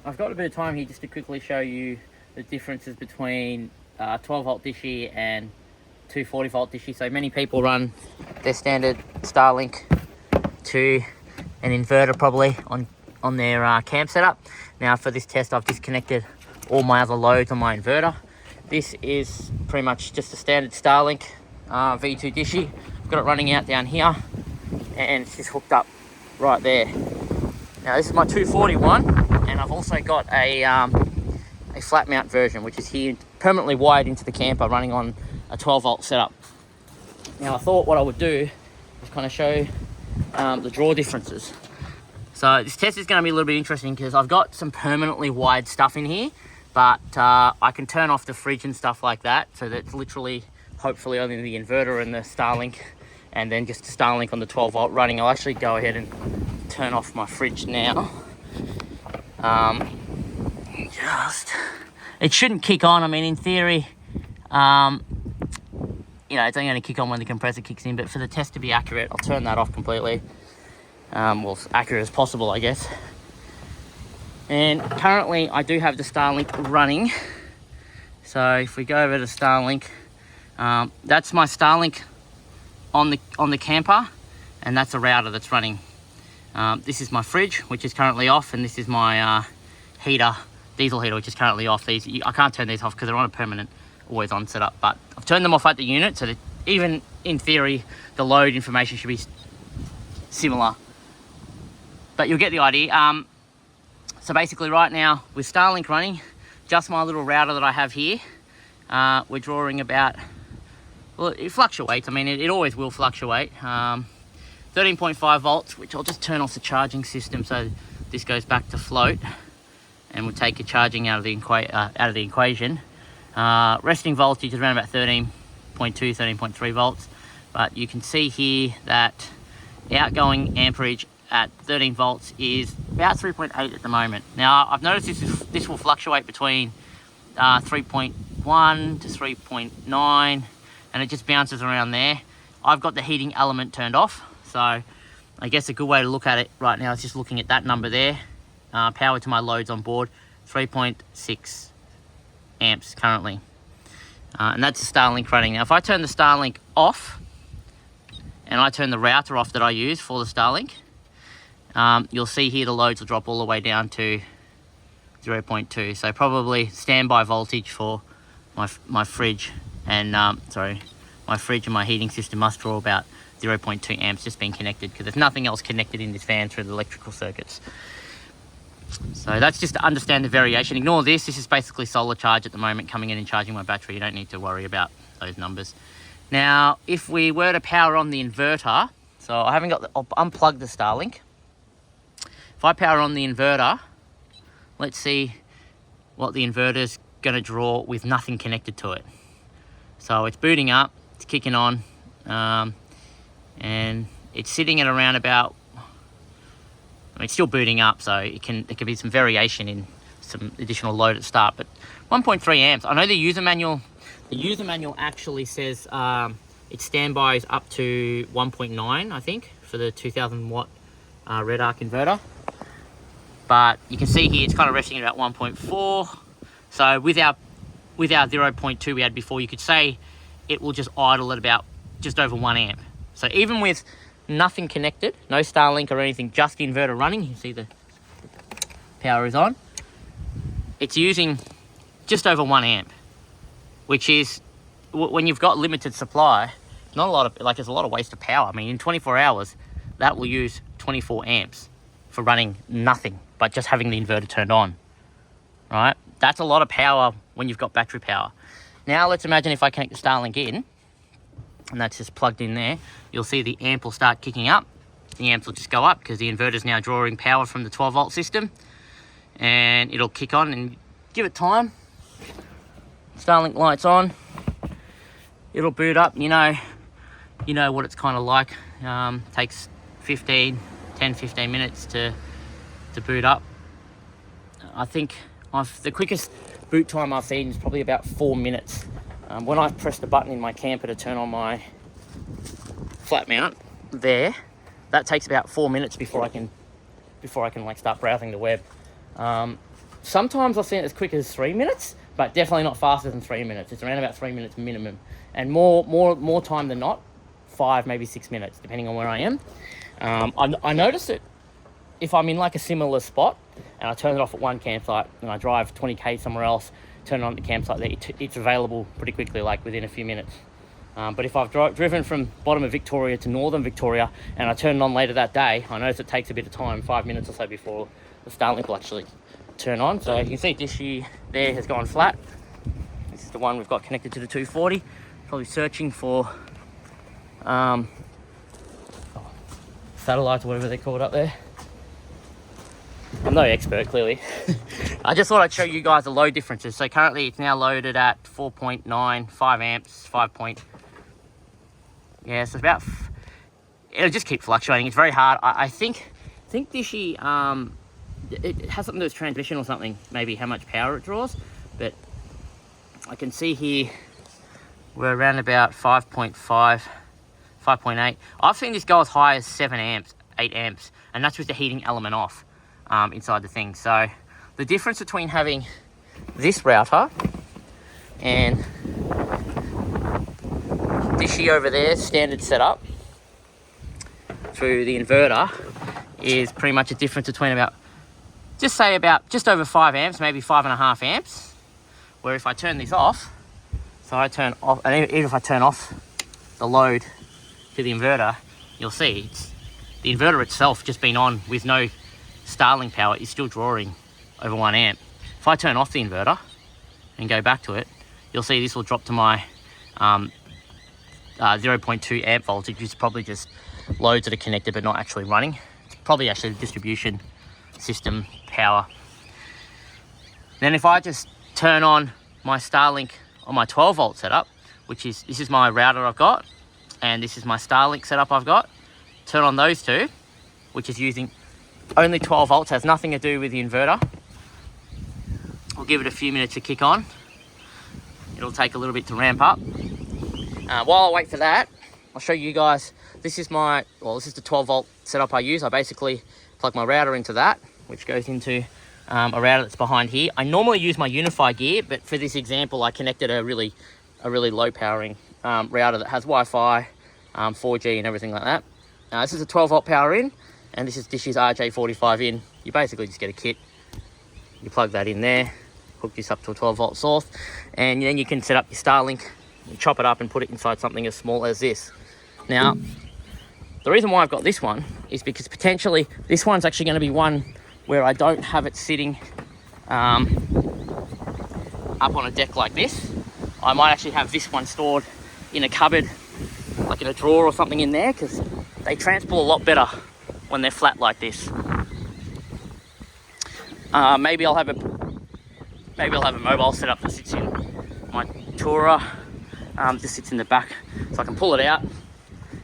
I've got a bit of time here just to quickly show you the differences between 12 volt dishy and 240 volt dishy. So many people run their standard Starlink to an inverter probably on their camp setup. Now for this test I've disconnected all my other loads on my inverter. This is pretty much just a standard Starlink V2 dishy. I've got it running out down here and it's just hooked up right there. Now this is my 241, and I've also got a flat mount version which is here permanently wired into the camper running on a 12 volt setup. Now I thought what I would do is kind of show the draw differences. So this test is going to be a little bit interesting because I've got some permanently wired stuff in here, but I can turn off the fridge and stuff like that, so that's literally hopefully only the inverter and the Starlink, and then just the Starlink on the 12 volt running. I'll actually go ahead and turn off my fridge now. It shouldn't kick on. I mean, in theory, you know, it's only going to kick on when the compressor kicks in, but for the test to be accurate, I'll turn that off completely. Well, as accurate as possible, I guess. And currently I do have the Starlink running. So if we go over to Starlink, that's my Starlink on the camper, and that's a router that's running. This is my fridge, which is currently off, and this is my heater, diesel heater, which is currently off. I can't turn these off because they're on a permanent always on setup, but I've turned them off at the unit, so that even in theory the load information should be similar, but you'll get the idea. So basically right now with Starlink running, just my little router that I have here, we're drawing about, well, it fluctuates. I mean, it always will fluctuate. 13.5 volts, which I'll just turn off the charging system so this goes back to float, and we'll take the charging out of the equation. Resting voltage is around about 13.2, 13.3 volts, but you can see here that the outgoing amperage at 13 volts is about 3.8 at the moment. Now I've noticed this will fluctuate between 3.1 to 3.9, and it just bounces around there. I've got the heating element turned off, so I guess a good way to look at it right now is just looking at that number there. Power to my loads on board, 3.6 amps currently, and that's the Starlink running. Now if I turn the Starlink off and I turn the router off that I use for the Starlink, you'll see here the loads will drop all the way down to 0.2. So probably standby voltage for my fridge and my fridge and my heating system must draw about 0.2 amps just being connected, because there's nothing else connected in this van through the electrical circuits. So that's just to understand the variation. Ignore this. This is basically solar charge at the moment coming in and charging my battery. You don't need to worry about those numbers. Now, if we were to power on the inverter, so I'll unplug the Starlink. If I power on the inverter, let's see what the inverter's going to draw with nothing connected to it. So it's booting up, it's kicking on, and it's sitting at around about, I mean, it's still booting up, so there can be some variation in some additional load at start, but 1.3 amps. I know the user manual actually says its standby is up to 1.9, I think, for the 2000 watt red arc inverter. But you can see here it's kind of resting at about 1.4. So with our 0.2 we had before, you could say it will just idle at about just over 1 amp. So even with nothing connected, no Starlink or anything, just the inverter running, you can see the power is on, it's using just over 1 amp, which is, when you've got limited supply, not a lot of, there's a lot of waste of power. I mean, in 24 hours, that will use 24 amps for running nothing but just having the inverter turned on, right? That's a lot of power when you've got battery power. Now let's imagine if I connect the Starlink in, and that's just plugged in there, you'll see the amp will start kicking up. The amps will just go up because the inverter is now drawing power from the 12 volt system, and it'll kick on, and give it time. Starlink lights on, it'll boot up. You know what it's kind of like. Takes 10-15 minutes to boot up. I think the quickest boot time I've seen is probably about 4 minutes. When I press the button in my camper to turn on my flat mount there, that takes about 4 minutes before I can like start browsing the web. sometimes I've seen it as quick as 3 minutes, but definitely not faster than 3 minutes. It's around about 3 minutes minimum, and more time than not, 5, maybe 6 minutes, depending on where I am. I notice it if I'm in like a similar spot and I turn it off at one campsite and I drive 20k somewhere else, turn it on at the campsite there, it's available pretty quickly, like within a few minutes. But if I've driven from bottom of Victoria to northern Victoria and I turn it on later that day, I notice it takes a bit of time, 5 minutes or so before the Starlink will actually turn on. So you can see Dishy there has gone flat. This is the one we've got connected to the 240. Probably searching for satellites or whatever they're called up there. I'm no expert, clearly. I just thought I'd show you guys the load differences. So currently it's now loaded at 4.9, 5 amps, 5 point. Yeah, so it's about, it'll just keep fluctuating. It's very hard. I think Dishy, it has something to do with transmission or something, maybe how much power it draws. But I can see here, we're around about 5.5, 5.8. I've seen this go as high as 7 amps, 8 amps, and that's with the heating element off. Inside the thing. So the difference between having this router and Dishy over there, standard setup through the inverter, is pretty much a difference between about just over 5 amps, maybe 5.5 amps. Where if I turn this off, so I turn off, and even if I turn off the load to the inverter, you'll see it's the inverter itself just been on with no Starlink power is still drawing over 1 amp. If I turn off the inverter and go back to it, you'll see this will drop to my 0.2 amp voltage, which is probably just loads that are connected but not actually running. It's probably actually the distribution system power. Then if I just turn on my Starlink on my 12 volt setup, this is my router I've got, and this is my Starlink setup I've got, turn on those two, which is using only 12 volts, has nothing to do with the inverter. We'll give it a few minutes to kick on. It'll take a little bit to ramp up. While I wait for that, I'll show you guys, this is the 12 volt setup I use. I basically plug my router into that, which goes into a router that's behind here. I normally use my Unify gear, but for this example, I connected a really low powering router that has Wi-Fi, 4G and everything like that. This is a 12 volt power in, and this is Dishy's RJ45 in. You basically just get a kit, you plug that in there, hook this up to a 12 volt source, and then you can set up your Starlink, you chop it up and put it inside something as small as this. Now, the reason why I've got this one is because potentially this one's actually going to be one where I don't have it sitting up on a deck like this. I might actually have this one stored in a cupboard, like in a drawer or something in there, because they transport a lot better when they're flat like this. Maybe I'll have a mobile setup that sits in my Tourer, just sits in the back, so I can pull it out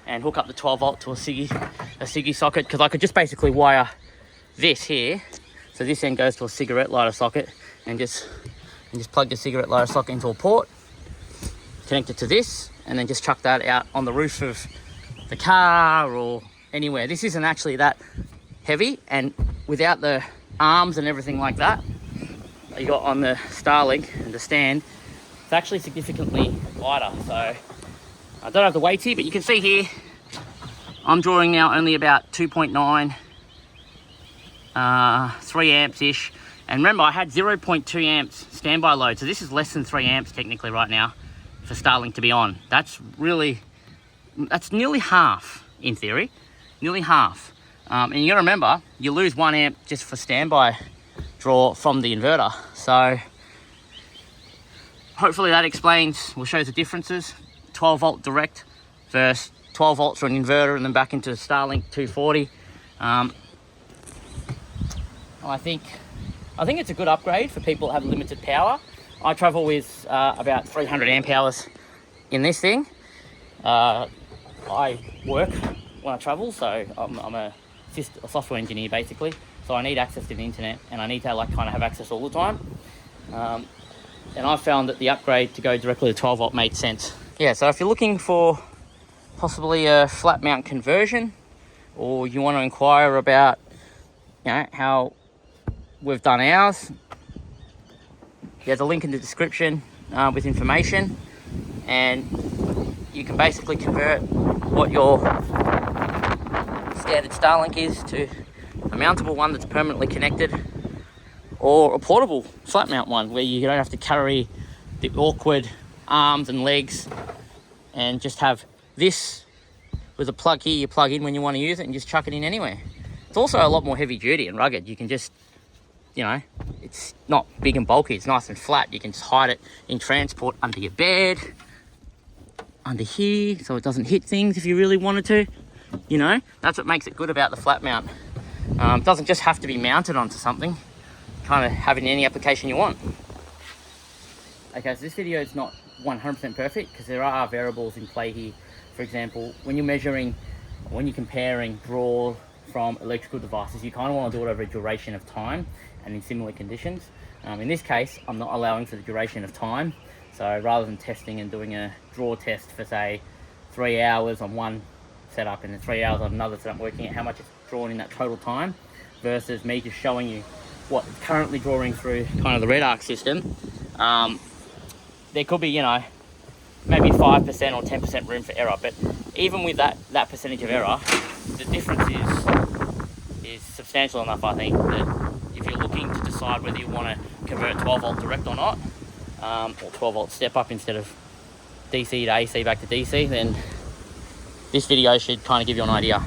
and hook up the 12 volt to a Siggy socket, because I could just basically wire this here, so this end goes to a cigarette lighter socket, and just plug the cigarette lighter socket into a port, connect it to this, and then just chuck that out on the roof of the car or anywhere. This isn't actually that heavy, and without the arms and everything like that you got on the Starlink and the stand, it's actually significantly lighter. So I don't have the weight here, but you can see here I'm drawing now only about 2.9, 3 amps ish. And remember, I had 0.2 amps standby load, so this is less than 3 amps technically right now for Starlink to be on. That's nearly half in theory, nearly half. And you gotta remember, you lose 1 amp just for standby draw from the inverter. So hopefully that explains, will show the differences. 12 volt direct versus 12 volts for an inverter and then back into Starlink 240. I think it's a good upgrade for people that have limited power. I travel with about 300 amp hours in this thing. I work when I travel, so I'm a software engineer basically, so I need access to the internet, and I need to kind of have access all the time. And I found that the upgrade to go directly to 12 volt made sense. Yeah, so if you're looking for possibly a flat mount conversion, or you want to inquire about how we've done ours, there's a link in the description with information, and you can basically convert what your standard Starlink is to a mountable one that's permanently connected, or a portable flat mount one where you don't have to carry the awkward arms and legs, and just have this with a plug here you plug in when you want to use it and just chuck it in anywhere. It's also a lot more heavy duty and rugged. You can just, you know, it's not big and bulky, it's nice and flat. You can just hide it in transport under your bed, under here, so it doesn't hit things if you really wanted to. You know, that's what makes it good about the flat mount. It doesn't just have to be mounted onto something, kind of have it in any application you want. Okay, so this video is not 100% perfect because there are variables in play here. For example, when you're measuring, when you're comparing draw from electrical devices, you kind of want to do it over a duration of time and in similar conditions. In this case, I'm not allowing for the duration of time. So rather than testing and doing a draw test for say 3 hours on one setup and then 3 hours on another setup, working out how much it's drawn in that total time, versus me just showing you what it's currently drawing through kind of the red arc system, there could be, you know, maybe 5% or 10% room for error. But even with that percentage of error, the difference is substantial enough, I think, that if you're looking to decide whether you want to convert 12 volt direct or not, or 12 volt step up instead of DC to AC back to DC, then this video should kind of give you an idea.